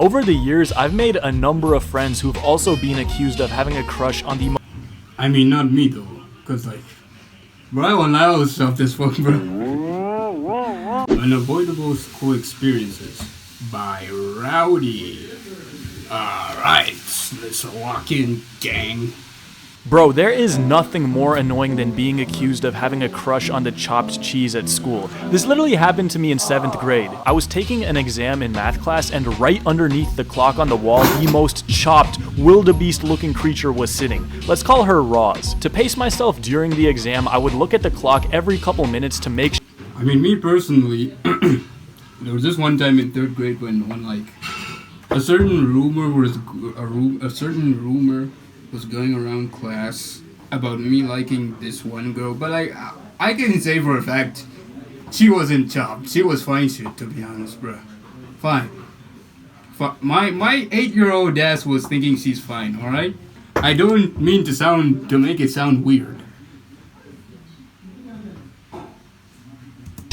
Over the years, I've made a number of friends who've also been accused of having a crush on the I mean, not me though, cause like, bro, I won't allow stuff this fuck, bro. Unavoidable School Experiences by Rowdy. Alright, let's walk in, gang. Bro, there is nothing more annoying than being accused of having a crush on the chopped cheese at school. This literally happened to me in 7th grade. I was taking an exam in math class, and right underneath the clock on the wall, the most chopped, wildebeest looking creature was sitting. Let's call her Roz. To pace myself during the exam, I would look at the clock every couple minutes to make sure. I mean, me personally, there was this one time in 3rd grade when like, a certain rumor was going around class about me liking this one girl, but I can say for a fact she wasn't chopped. She was fine shit, to be honest, bruh. Fine. My 8-year-old ass was thinking she's fine, alright? I don't mean to make it sound weird.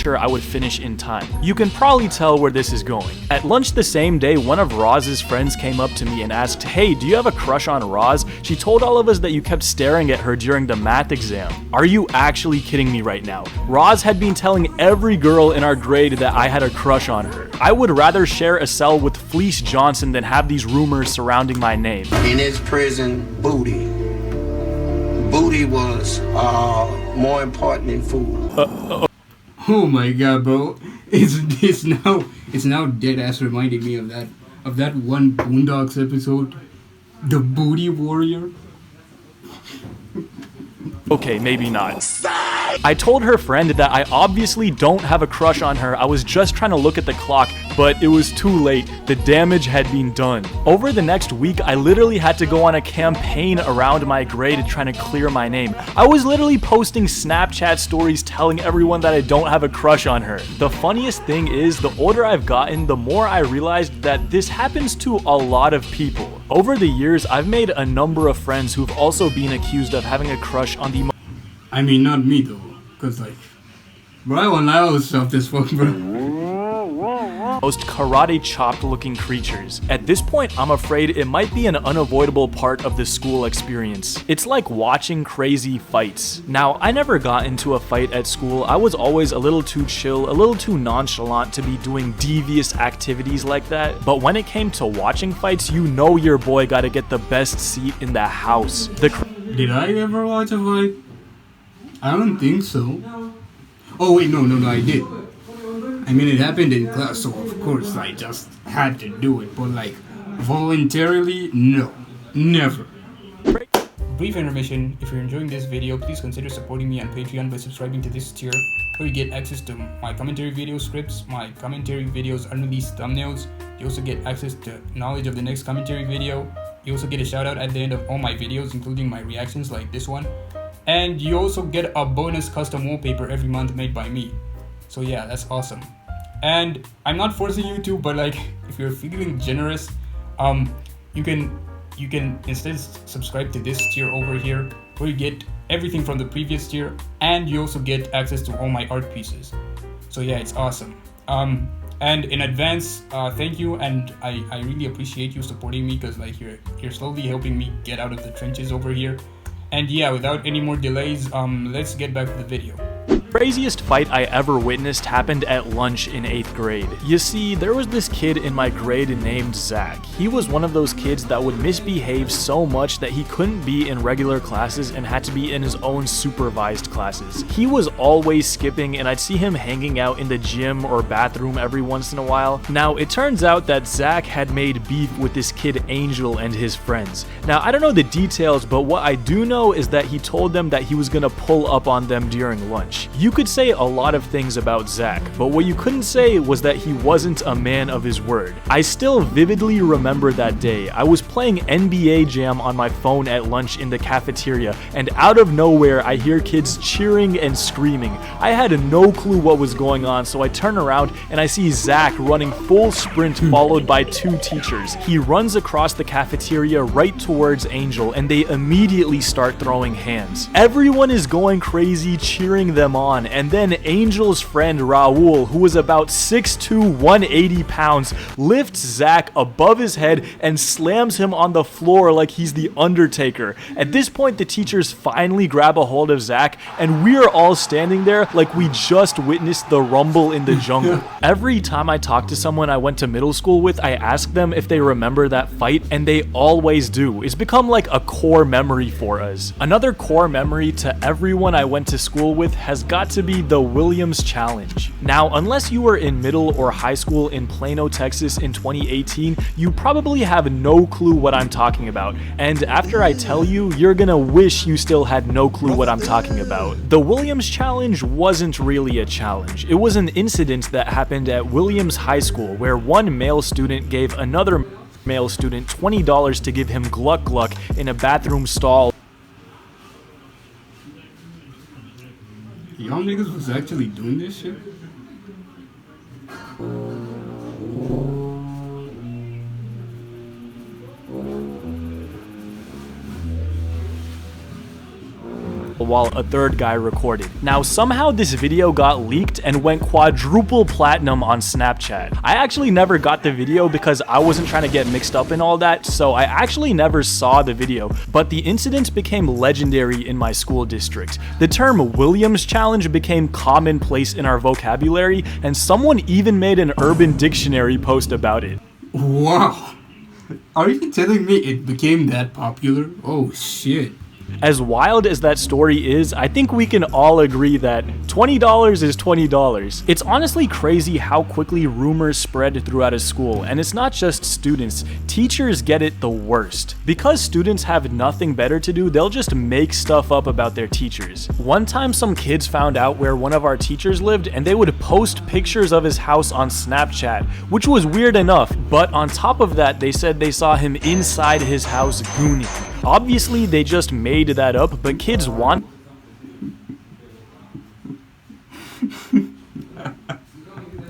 I would finish in time. You can probably tell where this is going. At lunch the same day, one of Roz's friends came up to me and asked, "Hey, do you have a crush on Roz? She told all of us that you kept staring at her during the math exam." Are you actually kidding me right now? Roz had been telling every girl in our grade that I had a crush on her. I would rather share a cell with Fleece Johnson than have these rumors surrounding my name. In his prison, booty was more important than food. Oh my god, bro! It's now dead ass reminding me of that one Boondocks episode, the Booty Warrior. Okay, maybe not. I told her friend that I obviously don't have a crush on her. I was just trying to look at the clock, but it was too late. The damage had been done. Over the next week, I literally had to go on a campaign around my grade trying to clear my name. I was literally posting Snapchat stories telling everyone that I don't have a crush on her. The funniest thing is, the older I've gotten, the more I realized that this happens to a lot of people. Over the years, I've made a number of friends who've also been accused of having a crush on the I mean, not me though, cause like, bro, I won't allow stuff this fuck, bro. most karate chopped looking creatures. At this point, I'm afraid it might be an unavoidable part of the school experience. It's like watching crazy fights. Now, I never got into a fight at school. I was always a little too chill, a little too nonchalant to be doing devious activities like that. But when it came to watching fights, you know your boy gotta get the best seat in the house. Did I ever watch a fight? I don't think so. Oh wait, no, I did. I mean, it happened in class, so of course I just had to do it. But like, voluntarily, no, never. Brief intermission. If you're enjoying this video, please consider supporting me on Patreon by subscribing to this tier, where you get access to my commentary video scripts, my commentary videos unreleased thumbnails. You also get access to knowledge of the next commentary video. You also get a shout out at the end of all my videos, including my reactions like this one. And you also get a bonus custom wallpaper every month made by me. So yeah, that's awesome. And I'm not forcing you to, but like, if you're feeling generous, you can instead subscribe to this tier over here, where you get everything from the previous tier, and you also get access to all my art pieces. So yeah, it's awesome. And in advance, thank you, and I really appreciate you supporting me, because like you're slowly helping me get out of the trenches over here. And yeah, without any more delays, let's get back to the video. Craziest fight I ever witnessed happened at lunch in 8th grade. You see, there was this kid in my grade named Zach. He was one of those kids that would misbehave so much that he couldn't be in regular classes and had to be in his own supervised classes. He was always skipping, and I'd see him hanging out in the gym or bathroom every once in a while. Now, it turns out that Zach had made beef with this kid Angel and his friends. Now, I don't know the details, but what I do know is that he told them that he was gonna pull up on them during lunch. You could say a lot of things about Zach, but what you couldn't say was that he wasn't a man of his word. I still vividly remember that day. I was playing NBA Jam on my phone at lunch in the cafeteria, and out of nowhere I hear kids cheering and screaming. I had no clue what was going on, so I turn around and I see Zach running full sprint followed by two teachers. He runs across the cafeteria right towards Angel, and they immediately start throwing hands. Everyone is going crazy cheering them on, on, and then Angel's friend Raul, who was about 6'2", 180 pounds, lifts Zach above his head and slams him on the floor like he's the Undertaker. At this point, the teachers finally grab a hold of Zach, and we are all standing there like we just witnessed the rumble in the jungle. Every time I talk to someone I went to middle school with, I ask them if they remember that fight, and they always do. It's become like a core memory for us. Another core memory to everyone I went to school with has got to be the Williams Challenge. Now, unless you were in middle or high school in Plano, Texas in 2018, you probably have no clue what I'm talking about. And after I tell you, you're gonna wish you still had no clue what I'm talking about. The Williams Challenge wasn't really a challenge. It was an incident that happened at Williams High School where one male student gave another male student $20 to give him Gluck Gluck in a bathroom stall. Y'all niggas was actually doing this shit? While a third guy recorded. Now, somehow this video got leaked and went quadruple platinum on Snapchat. I actually never got the video because I wasn't trying to get mixed up in all that, so I actually never saw the video, but the incident became legendary in my school district. The term Williams Challenge became commonplace in our vocabulary, and someone even made an Urban Dictionary post about it. Wow. Are you telling me it became that popular? Oh shit. As wild as that story is, I think we can all agree that $20 is $20. It's honestly crazy how quickly rumors spread throughout a school, and it's not just students. Teachers get it the worst. Because students have nothing better to do, they'll just make stuff up about their teachers. One time some kids found out where one of our teachers lived, and they would post pictures of his house on Snapchat, which was weird enough, but on top of that, they said they saw him inside his house gooning. Obviously, they just made that up, but kids want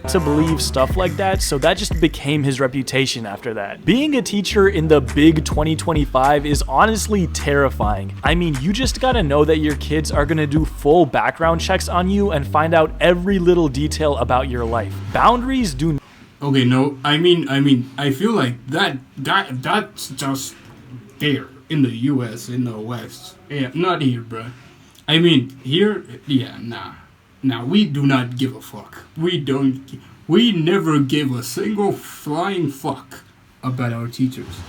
to believe stuff like that, so that just became his reputation after that. Being a teacher in the big 2025 is honestly terrifying. I mean, you just gotta know that your kids are gonna do full background checks on you and find out every little detail about your life. Boundaries do. Okay, no, I mean, I feel like that's just there in the US, in the West. Yeah, not here, bruh. I mean, here, yeah, nah. Now, we do not give a fuck. We never give a single flying fuck about our teachers.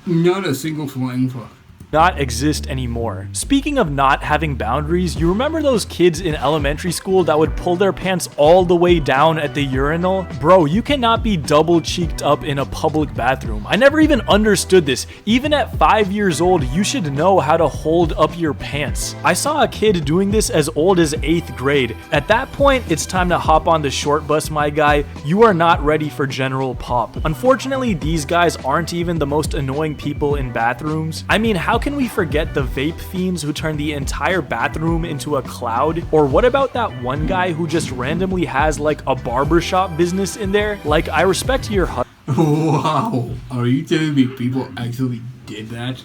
Not a single flying fuck. Not exist anymore. Speaking of not having boundaries, you remember those kids in elementary school that would pull their pants all the way down at the urinal? Bro, you cannot be double cheeked up in a public bathroom. I never even understood this. Even at 5 years old, you should know how to hold up your pants. I saw a kid doing this as old as 8th grade. At that point, it's time to hop on the short bus, my guy. You are not ready for general pop. Unfortunately, these guys aren't even the most annoying people in bathrooms. I mean, how can we forget the vape fiends who turn the entire bathroom into a cloud? Or what about that one guy who just randomly has like a barbershop business in there? Like, I respect your Wow, are you telling me people actually did that?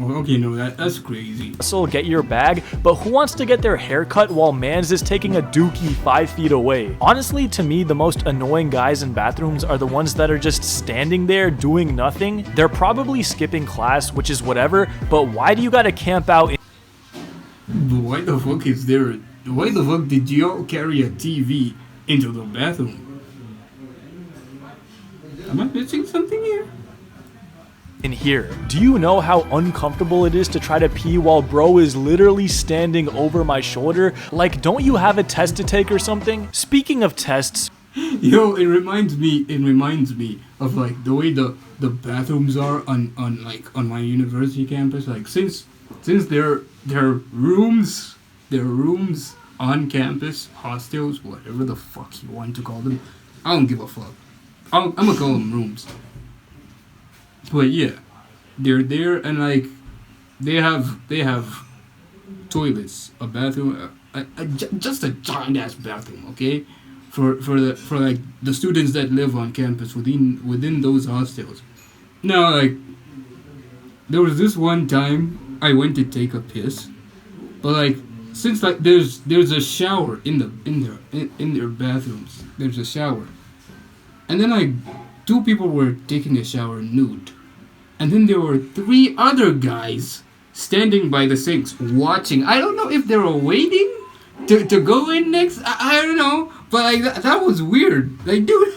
Oh, okay, no, that's crazy. hustle, get your bag, but who wants to get their hair cut while mans is taking a dookie 5 feet away? Honestly, to me, the most annoying guys in bathrooms are the ones that are just standing there doing nothing. They're probably skipping class, which is whatever, but why do you gotta camp out Why the fuck is there? Why the fuck did you carry a TV into the bathroom? Am I missing something here? in here? Do you know how uncomfortable it is to try to pee while bro is literally standing over my shoulder? Like, don't you have a test to take or something? Speaking of tests, Yo, it reminds me of like the way the bathrooms are on my university campus. Like since they're rooms on campus, hostels, whatever the fuck you want to call them. I don't give a fuck. I'm gonna call them rooms. But yeah, they're there and like they have toilets, a bathroom, just a giant ass bathroom, okay, for like the students that live on campus within those hostels. Now like there was this one time I went to take a piss, but like since like there's a shower in their bathrooms. There's a shower, and then like 2 people were taking a shower nude, and then there were 3 other guys standing by the sinks watching. I don't know if they were waiting to go in next. I don't know, but like that was weird. Like, dude,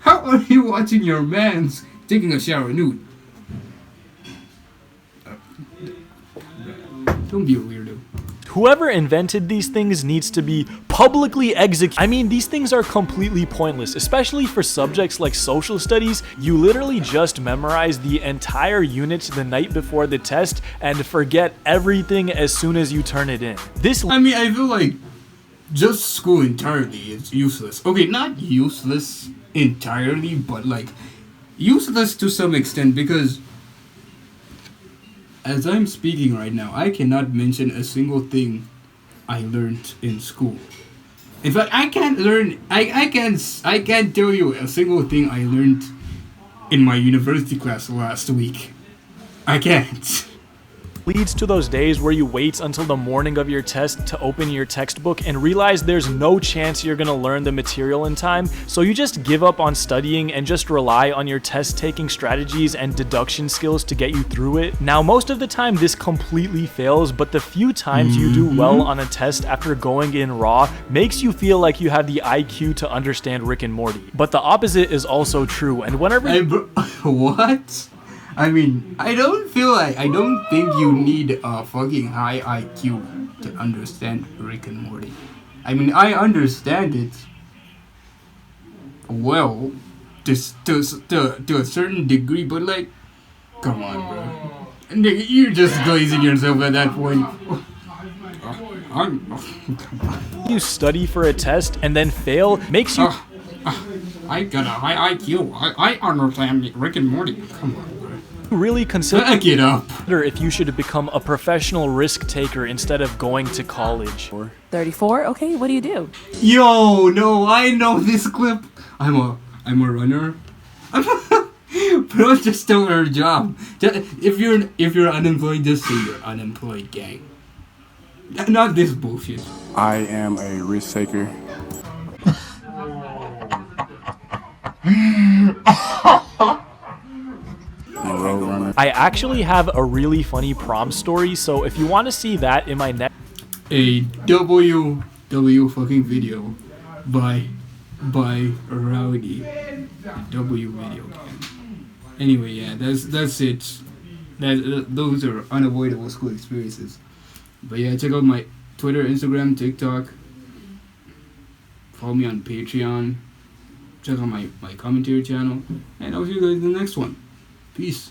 how are you watching your man's taking a shower nude? Don't be a weirdo. Whoever invented these things needs to be publicly executed. I mean, these things are completely pointless, especially for subjects like social studies. You literally just memorize the entire unit the night before the test and forget everything as soon as you turn it in. I mean, I feel like just school entirely is useless. Okay, not useless entirely, but like useless to some extent, because as I'm speaking right now, I cannot mention a single thing I learned in school. In fact, I can't tell you a single thing I learned in my university class last week. I can't. Leads to those days where you wait until the morning of your test to open your textbook and realize there's no chance you're gonna learn the material in time, so you just give up on studying and just rely on your test-taking strategies and deduction skills to get you through it. Now, most of the time this completely fails, but the few times you do well on a test after going in raw makes you feel like you have the IQ to understand Rick and Morty. But the opposite is also true, and whenever What? I mean, I don't think you need a fucking high IQ to understand Rick and Morty. I mean, I understand it well, to a certain degree, but like, come on, bro. Nigga, you're just glazing yourself at that point. you study for a test and then fail makes you I got a high IQ. I understand Rick and Morty. Come on. really consider Back it up. if you should become a professional risk taker instead of going to college. 34? Okay, what do you do? Yo, no, I know this clip. I'm a runner. Bro, just don't earn a job. If you're unemployed, just say you're unemployed, gang. Not this bullshit. I am a risk taker. I actually have a really funny prom story, so if you want to see that in my next A W fucking video by Rowdy. W video game. Anyway, yeah, that's it. Those are unavoidable school experiences. But yeah, check out my Twitter, Instagram, TikTok. Follow me on Patreon. Check out my commentary channel. And I'll see you guys in the next one. Peace.